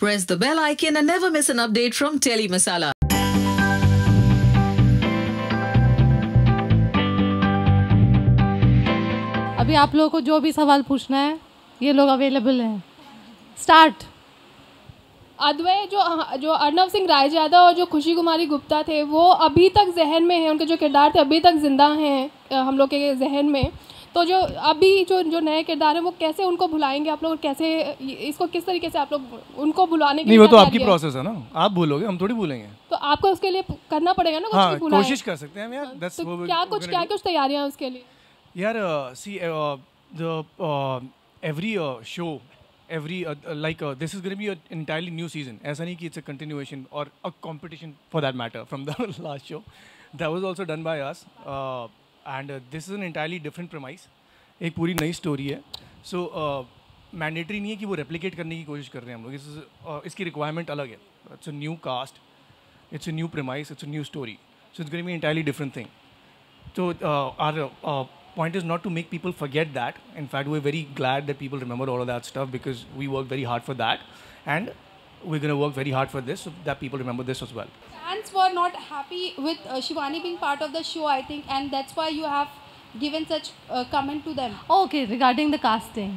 Press the bell icon and never miss an update from Telly Masala. अभी आप लोगों को जो भी सवाल पूछना है ये लोग अवेलेबल हैं. स्टार्ट. अद्वैय जो अर्नव सिंह रायजादा और जो खुशी कुमारी गुप्ता थे वो अभी तक जहन में हैं. उनके जो किरदार थे अभी तक जिंदा हैं हम लोग के जहन में. तो जो अभी जो नए किरदार हैं वो कैसे उनको भुलाएंगे आप लोग, कैसे इसको किस तरीके से आप लोग उनको भुलाने के लिए? नहीं, वो तो आपकी प्रोसेस है ना, आप भूलोगे, हम थोड़ी भूलेंगे. तो आपको उसके लिए करना पड़ेगा ना कुछ. हाँ, कोशिश कर सकते हैं यार. तो क्या कुछ तैयारियां हैं उसके लिए यार? सी every show, every this is going to be an entirely new season. ऐसा नहीं कि it's a continuation or a competition for that matter from the last show. That was also done by us. And this is an entirely different premise. एक पूरी नई story है. So mandatory नहीं है कि वो रेप्लिकेट करने की कोशिश कर रहे हैं हम लोग. इसकी रिक्वायरमेंट अलग है. It's a new cast, it's a new premise, it's a new story. So it's going to be an entirely different thing. So our point is not to make people forget that. In fact, we're very glad that people remember all of that stuff because we worked very hard for that, and we're going to work very hard for this so that people remember this as well. Fans were not happy with Shivani being part of the show, I think, and that's why you have given such comment to them. Okay, regarding the casting.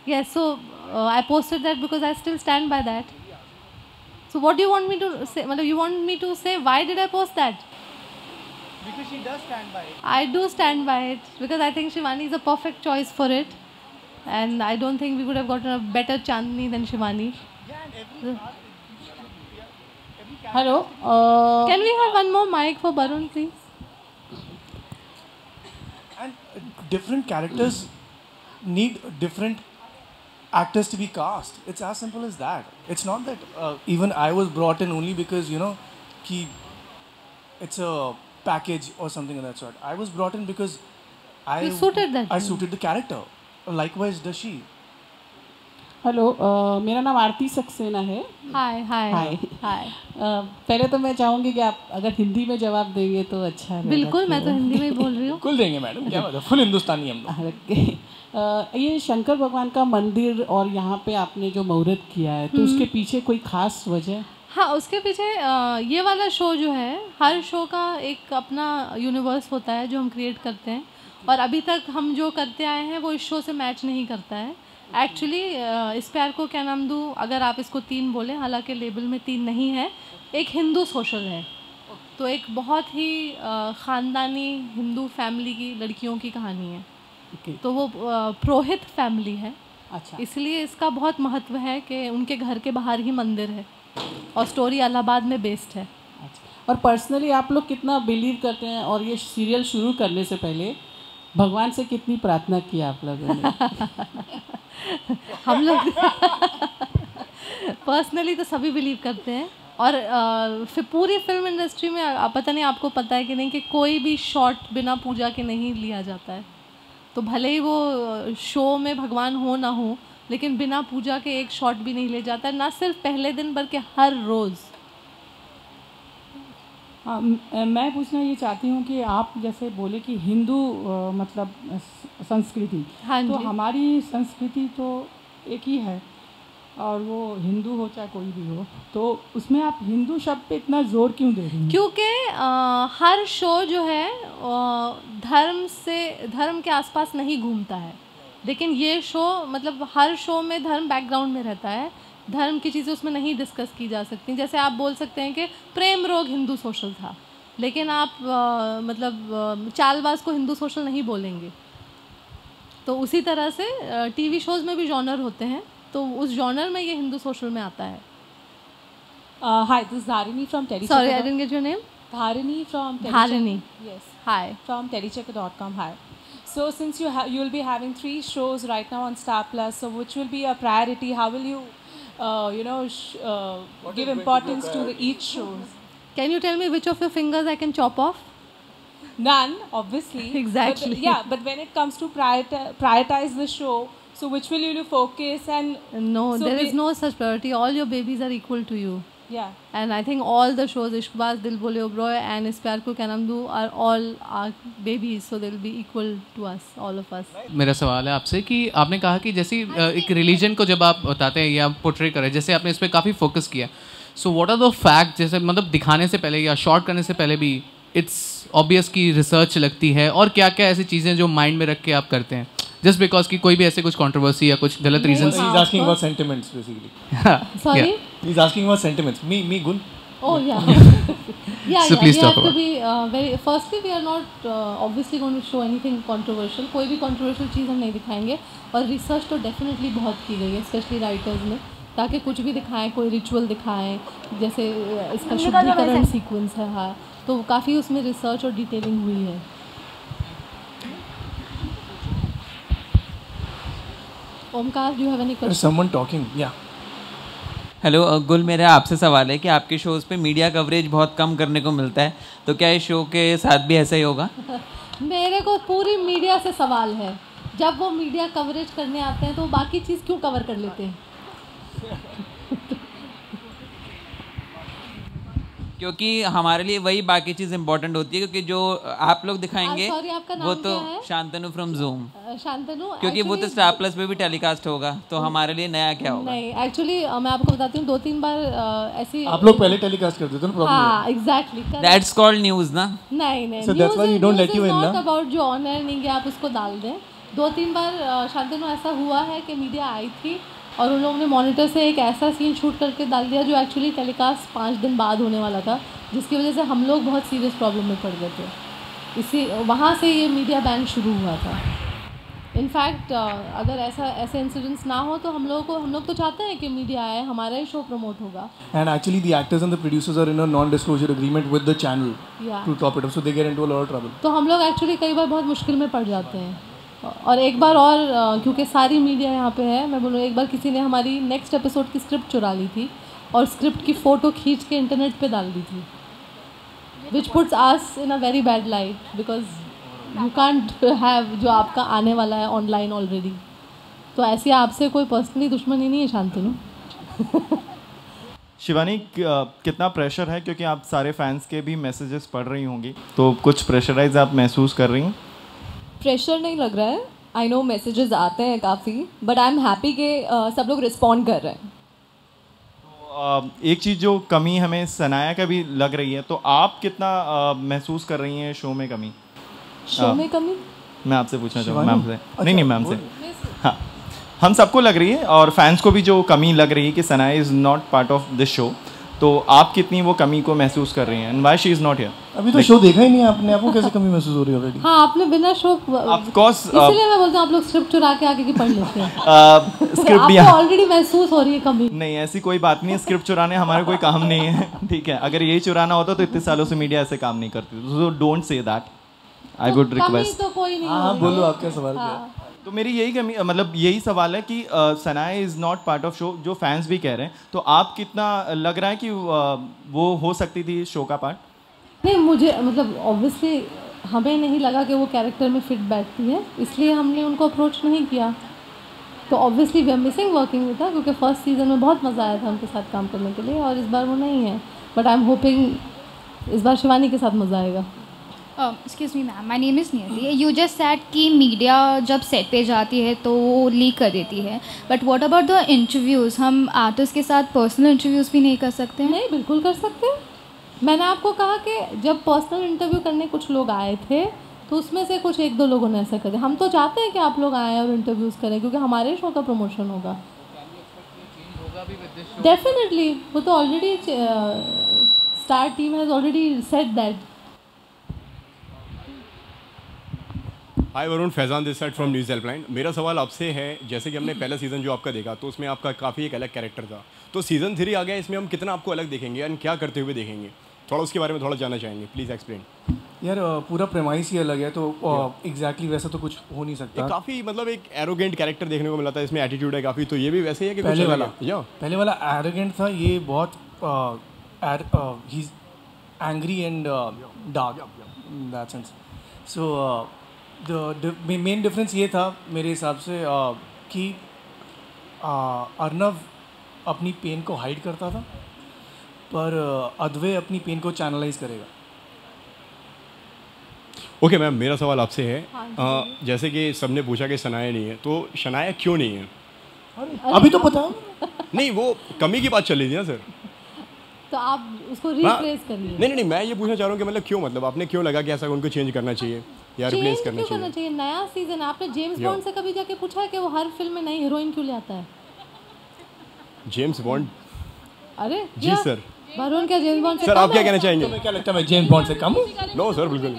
Yes, so I posted that because I still stand by that. So what do you want me to say? You want me to say why did I post that? Because she does stand by it. I do stand by it because I think Shivani is a perfect choice for it, and I don't think we would have gotten a better Chandni than Shivani. Hello. Can we have one more mic for Barun, please? And different characters need different actors to be cast. It's as simple as that. It's not that even I was brought in only because it's a package or something of that sort. I was brought in because I suited the character. Likewise does she. Hello, मेरा नाम आरती सक्सेना है. हाय. पहले तो मैं चाहूँगी कि आप अगर हिंदी में जवाब देंगे तो अच्छा है. बिल्कुल, मैं तो हिंदी में ही बोल रही हूँ. बिल्कुल देंगे मैडम, क्या बात है, फुल हिंदुस्तानी हम लोग. ये शंकर भगवान का मंदिर और यहाँ पे आपने जो मुहूर्त किया है तो उसके पीछे कोई खास वजह? हाँ, उसके पीछे ये वाला शो जो है, हर शो का एक अपना यूनिवर्स होता है जो हम क्रिएट करते हैं, और अभी तक हम जो करते आए हैं वो इस शो से मैच नहीं करता है. एक्चुअली इस प्यार को क्या नाम दूँ, अगर आप इसको 3 बोलें, हालांकि लेबल में 3 नहीं है, एक हिंदू सोशल है. तो एक बहुत ही ख़ानदानी हिंदू फैमिली की लड़कियों की कहानी है. तो वो पुरोहित फैमिली है. अच्छा. इसलिए इसका बहुत महत्व है कि उनके घर के बाहर ही मंदिर है और स्टोरी इलाहाबाद में बेस्ड है. अच्छा. और पर्सनली आप लोग कितना बिलीव करते हैं, और ये सीरियल शुरू करने से पहले भगवान से कितनी प्रार्थना की आप लोगों ने? हम लोग पर्सनली तो सभी बिलीव करते हैं, और फिर पूरी फिल्म इंडस्ट्री में पता नहीं आपको पता है कि नहीं कि कोई भी शॉट बिना पूजा के नहीं लिया जाता है. तो भले ही वो शो में भगवान हो ना हो, लेकिन बिना पूजा के एक शॉट भी नहीं ले जाता है, ना सिर्फ पहले दिन बल्कि हर रोज़. हाँ, मैं पूछना ये चाहती हूँ कि आप जैसे बोले कि हिंदू मतलब संस्कृति. हाँ, तो हमारी संस्कृति तो एक ही है, और वो हिंदू हो चाहे कोई भी हो, तो उसमें आप हिंदू शब्द पे इतना जोर क्यों दे रही हैं? क्योंकि हर शो जो है धर्म के आसपास नहीं घूमता है, लेकिन ये शो मतलब हर शो में धर्म बैकग्राउंड में रहता है. धर्म की चीज़ें उसमें नहीं डिस्कस की जा सकती. जैसे आप बोल सकते हैं कि प्रेम रोग हिंदू सोशल था, लेकिन आप चालबाज को हिंदू सोशल नहीं बोलेंगे. तो उसी तरह से टीवी शोज़ में भी जॉनर होते हैं, तो उस जॉनर में ये हिंदू सोशल में आता है. Hi, this is Dharini from Telechecker. Sorry, I didn't get your name. Dharini from Telechecker. Dharini. Yes. Hi. From Telechecker.com. Hi. So since you will be having 3 shows right now on Star Plus, so which will be a priority? How will you, give importance to each shows? Can you tell me which of your fingers I can chop off? None, obviously. Exactly. But when it comes to prioritize the show, so which will you focus and? No, there is no such priority. All your babies are equal to you. Yeah. And I think all the shows, Ishqbaaz, Dil Bole Obroy and Is Pyar Ko Kya Naam Do, are all our babies, so they'll be equal to us, all of us. मेरा सवाल है आपसे कि आपने कहा कि जैसे एक रिलीजन को जब आप बताते हैं या पोर्ट्रे करें, जैसे आपने इस पर काफ़ी फोकस किया, so what are the fact, जैसे मतलब दिखाने से पहले या शॉर्ट करने से पहले भी इट्स ऑब्वियस की रिसर्च लगती है, और क्या क्या ऐसी चीज़ें जो माइंड में रख के आप करते हैं, जस्ट बिकॉज कि कोई भी ऐसे कुछ कंट्रोवर्सी या कुछ गलत reason? He's asking about sentiments basically. Sorry? He's asking about sentiments. Me Gun. Oh yeah. Yeah, So please we talk have to about be very. Firstly, we are not obviously going to show anything controversial. कोई भी controversial चीज़ हम नहीं दिखाएंगे, और research तो definitely बहुत की गई है, स्पेशली राइटर्स ने, ताकि कुछ भी दिखाएं, कोई रिचुअल दिखाएं, जैसे इसका शुद्धिकरण सीक्वेंस है, हाँ, तो काफ़ी उसमें रिसर्च और डिटेलिंग हुई है. Omkar, do you have any There's questions? someone talking. Yeah. Hello गुल, मेरा आपसे सवाल है कि आपके शोज़ पे मीडिया कवरेज बहुत कम करने को मिलता है, तो क्या इस शो के साथ भी ऐसा ही होगा? मेरे को पूरी मीडिया से सवाल है, जब वो मीडिया कवरेज करने आते हैं तो बाकी चीज़ क्यों कवर कर लेते हैं? क्योंकि हमारे लिए वही बाकी चीज़ इंपॉर्टेंट होती है, क्योंकि जो आप लोग दिखाएंगे sorry, आपका नाम वो तो क्या है? शांतनु फ्रॉम जूम, शांतनु, क्योंकि वो तो स्टार प्लस पे भी टेलीकास्ट होगा, तो हमारे लिए नया क्या होगा? नहीं, एक्चुअली मैं आपको बताती हूँ, 2-3 बार ऐसी आप लोग पहले टेलीकास्ट करते थे ना, प्रॉब्लम हाँ एग्जैक्टली, दैट्स कॉल्ड न्यूज़ ना? नहीं नहीं, So that's why we don't let you in, not ना? अबाउट जो ऑनर नहीं है, आप उसको डाल दें. 2-3 बार शांतनु ऐसा हुआ है कि मीडिया आई थी और उन लोगों ने मॉनिटर से एक ऐसा सीन शूट करके डाल दिया जो एक्चुअली टेलीकास्ट 5 दिन बाद होने वाला था, जिसकी वजह से हम लोग बहुत सीरियस प्रॉब्लम में पड़ गए थे. इसी वहाँ से ये मीडिया बैन शुरू हुआ था. इनफैक्ट अगर ऐसे इंसिडेंट्स ना हो तो हम लोग तो चाहते हैं कि मीडिया आए, हमारा ही शो प्रमोट होगा. And actually the actors and the producers are in a non-disclosure agreement with the channel Yeah. to top it up, so they get into a lot of trouble. तो हम लोग actually कई बार बहुत मुश्किल में पड़ जाते हैं. और एक बार और क्योंकि सारी मीडिया यहाँ पे है, मैं बोलूँ एक बार किसी ने हमारी नेक्स्ट एपिसोड की स्क्रिप्ट चुरा ली थी और स्क्रिप्ट की फ़ोटो खींच के इंटरनेट पे डाल दी थी, विच puts us in a very bad light, because you can't have जो आपका आने वाला है ऑनलाइन ऑलरेडी. तो ऐसी आपसे कोई पर्सनली दुश्मनी नहीं है शांतनु. शिवानी, कितना प्रेशर है, क्योंकि आप सारे फैंस के भी मैसेजेस पढ़ रही होंगी, तो कुछ प्रेशराइज आप महसूस कर रही हैं? प्रेशर नहीं लग रहा है. आई नो मैसेजेस आते हैं काफ़ी, बट आई एम हैप्पी कि सब लोग रिस्पॉन्ड कर रहे हैं. एक चीज़ जो कमी हमें सनाया का भी लग रही है, तो आप कितना महसूस कर रही हैं शो में कमी? शो में कमी मैं आपसे पूछना चाहूँगा मैम से. नहीं मैम से. हाँ, हम सबको लग रही है और फैंस को भी जो कमी लग रही है कि Sanaya is not part of this show, तो आप कितनी वो कमी को महसूस कर रही हैं, and why she is not here? अभी तो शो देखा ही नहीं आपने, आपको कैसे कमी महसूस हो रही है ऑलरेडी? हाँ, आपने बिना शो, ऑफ कोर्स, इसलिए मैं बोलता हूँ आप लोग स्क्रिप्ट चुरा के आगे की पढ़ लेते हैं. स्क्रिप्ट भी आपको ऑलरेडी महसूस हो रही है कमी. नहीं, ऐसी कोई बात नहीं है. स्क्रिप्ट चुराने हमारा कोई काम नहीं है, ठीक है? अगर यही चुराना होता तो इतने सालों से मीडिया ऐसे काम नहीं करती. So don't say that, I would request. तो कोई नहीं. हाँ, बोलो आपका सवाल क्या है? तो मेरी यही कमी, मतलब यही सवाल है कि Sanaya is not part of show, जो फैंस भी कह रहे हैं, तो आप कितना लग रहा है कि वो हो सकती थी शो का पार्ट? नहीं, मुझे मतलब ऑब्वियसली हमें नहीं लगा कि वो कैरेक्टर में फिट बैठती है, इसलिए हमने उनको अप्रोच नहीं किया. तो obviously we are missing working with her, क्योंकि फर्स्ट सीज़न में बहुत मज़ा आया था उनके साथ काम करने के लिए, और इस बार वो नहीं है. बट आई एम होपिंग इस बार शिवानी के साथ मज़ा आएगा. Excuse me ma'am, my name is नियति. यू जस्ट सेड कि मीडिया जब सेट पे जाती है तो वो लीक कर देती है, but what about the interviews? हम आर्टिस्ट के साथ पर्सनल इंटरव्यूज़ भी नहीं कर सकते? नहीं, बिल्कुल कर सकते हैं. मैंने आपको कहा कि जब पर्सनल इंटरव्यू करने कुछ लोग आए थे तो उसमें से कुछ 1-2 लोगों ने ऐसा कर दिया. हम तो चाहते हैं कि आप लोग आएँ और इंटरव्यूज़ करें, क्योंकि हमारे शो का प्रमोशन होगा. डेफिनेटली, वो तो already star team has already said that. Hi Varun, Faizan this side from news helpline. मेरा सवाल आपसे है, जैसे कि हमने पहला सीज़न जो आपका देखा तो उसमें आपका काफ़ी एक अलग कैरेक्टर था, तो सीज़न 3 आ गया, इसमें हम कितना आपको अलग देखेंगे एंड क्या करते हुए देखेंगे? थोड़ा उसके बारे में थोड़ा जानना चाहेंगे, प्लीज़ एक्सप्लेन. यार पूरा प्रेमाइस ही अलग है, तो एग्जैक्टली वैसा तो कुछ हो नहीं सकता. काफ़ी मतलब एक एरोगेंट कैरेक्टर देखने को मिला था, इसमें एटीट्यूड है काफ़ी, तो ये भी वैसे ही है कि पहले वाला एरोगेंट था, ये बहुत he is angry and dark in that sense. So the main difference ये था मेरे हिसाब से कि अर्नव अपनी पेन को हाइड करता था पर अद्वै अपनी पेन को चैनलाइज करेगा। ओके मैम, मेरा सवाल आपसे है, जैसे कि सबने पूछा कि शनाया नहीं है, तो शनाया क्यों नहीं है? अभी तो बताओ। नहीं, वो कमी की बात चल रही थी ना सर। तो आप उसको रिप्लेस करिए। नहीं, मैं ये पूछना चाह रहा हूँ कि मतलब क्यों, मतलब आपने क्यों लगा कि ऐसा उनको चेंज करना चाहिए या रिप्लेस करना चाहिए? नया सीजन, आपने जेम्स बॉन्ड से कभी जाके पूछा है कि वो हर फिल्म में नई हीरोइन क्यों ले आता है? James bond? अरे जी सर। वरुण क्या जेम्स बॉन्ड से सर आप क्या कहना चाहेंगे? तुम्हें क्या लगता है मैं जेम्स बॉन्ड से कम हूँ? नो सर, बिल्कुल।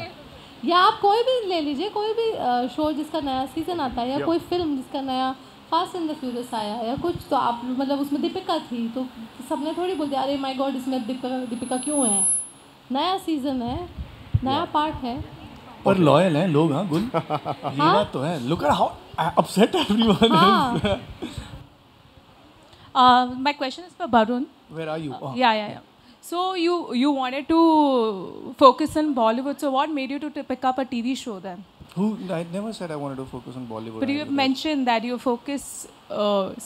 या आप कोई भी ले लीजिए, कोई भी शो जिसका नया सीजन आता है, या कोई फिल्म जिसका नया फास्ट एंड द फ्यूरियस आया या कुछ, तो आप मतलब उसमें दीपिका थी तो सबने थोड़ी बोल दिया अरे माय गॉड इसमें दीपिका क्यों है? नया सीजन है, नया पार्ट है। पर लॉयल हैं लोग। हाँ गुल, ये बात तो है। Look at how upset everyone is. My question is for Varun. Where are you? Oh. Yeah. So you wanted to focus on Bollywood. So what made you to pick up a TV show then? I never said I wanted to focus on Bollywood. But you have mentioned that you focus.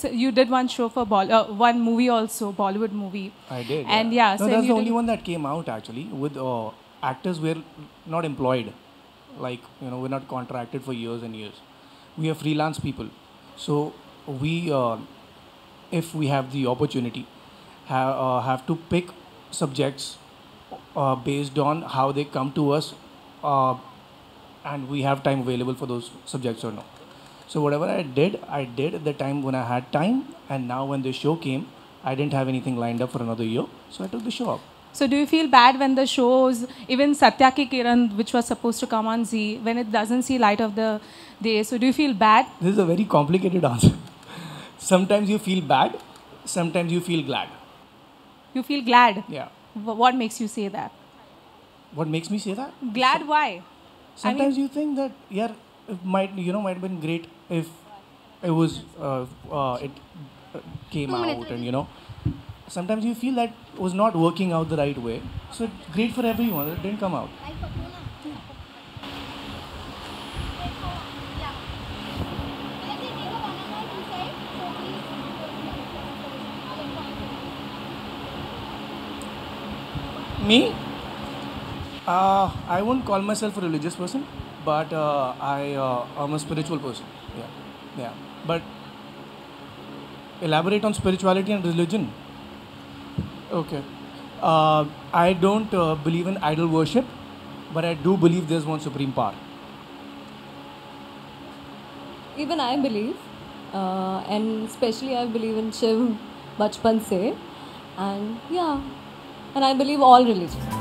So you did one show for one movie also, Bollywood movie. I did. And no, that's the only one that came out actually. With actors were not employed, like we're not contracted for years and years. We are freelance people, so we, if we have the opportunity, have to pick subjects based on how they come to us. And we have time available for those subjects or no. So whatever I did at the time when I had time, and now when the show came, I didn't have anything lined up for another year, so I took the show up. So do you feel bad when the shows, even Satya Ki Kiran, which was supposed to come on Z, when it doesn't see light of the day, so do you feel bad? This is a very complicated answer. Sometimes you feel bad, sometimes you feel glad. You feel glad? Yeah. What makes you say that? What makes me say that? Glad, why? Sometimes you think that it might have been great if it was it came out, and sometimes you feel that it was not working out the right way. So it's great for everyone that it didn't come out. Me? I won't call myself a religious person, but I'm a spiritual person. Yeah. But elaborate on spirituality and religion. Okay. I don't believe in idol worship, but I do believe there's one supreme power. Even I believe, and especially I believe in Shiv bachpan se, and I believe all religions.